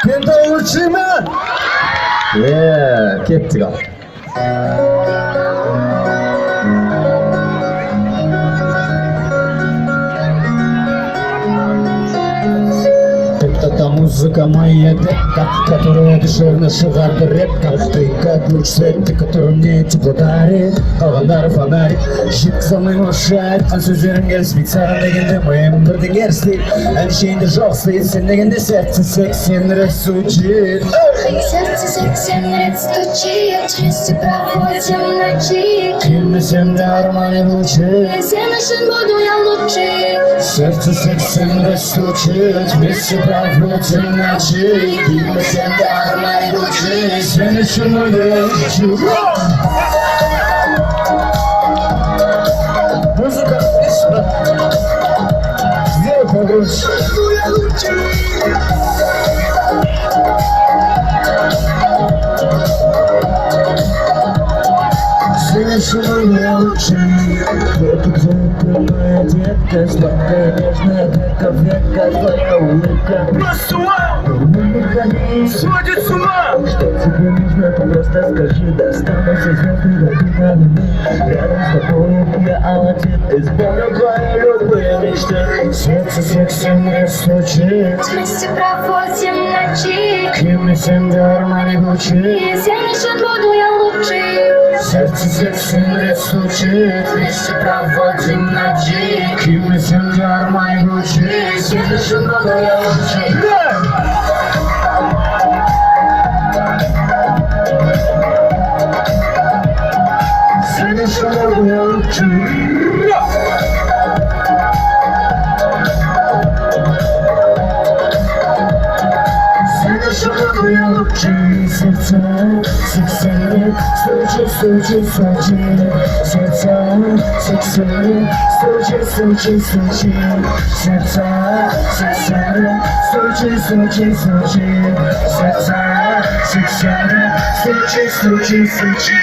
Kenta uçma. Ketdik. Это музыка моя детка, которая душевно шагает редко. Ты как луч света, который мне тепло дарит. Қалғандары фонарик, жит самым ошайт. Қансыз жеріңе специально дегенде моим бірдеңе істейт. Әншейінде жоқ стоит, сен дегенде сердце 70 раз стучит. Сердце 70 раз стучит, вместе проводим ночи. Киммесем де арманы лучше, Сен үшін буду я лучше. сердце 70 раз стучит, вместе проводим ночи. Киммесем де арманы лучше, сен үшін буду я лучше. Музыка, песня. Сделай погромче. Сен я лучше. Это твоя детка, сладкая, нежная, как века, твоя улыбка. Просто вау! Сводит с ума! Что тебе нужно, ты просто скажи. Достанутся звезды, на луны. Рядом с тобой я алатит. Исполню твои любые мечты. Сердце 70 раз стучит. Вместе проводим ночи. Киммесем де арманы лучи. Сен үшін буду я лучше. Сердце 70 раз стучит. Вместе проводим ночи. Киммесем де арманы лучи. Сен үшін буду я лучше. Сен үшін буду я лучше. Я лучше. Сердце 70 стучит. Сердце 70 стучит. Сердце 70 стучит. Сердце 70 стучит.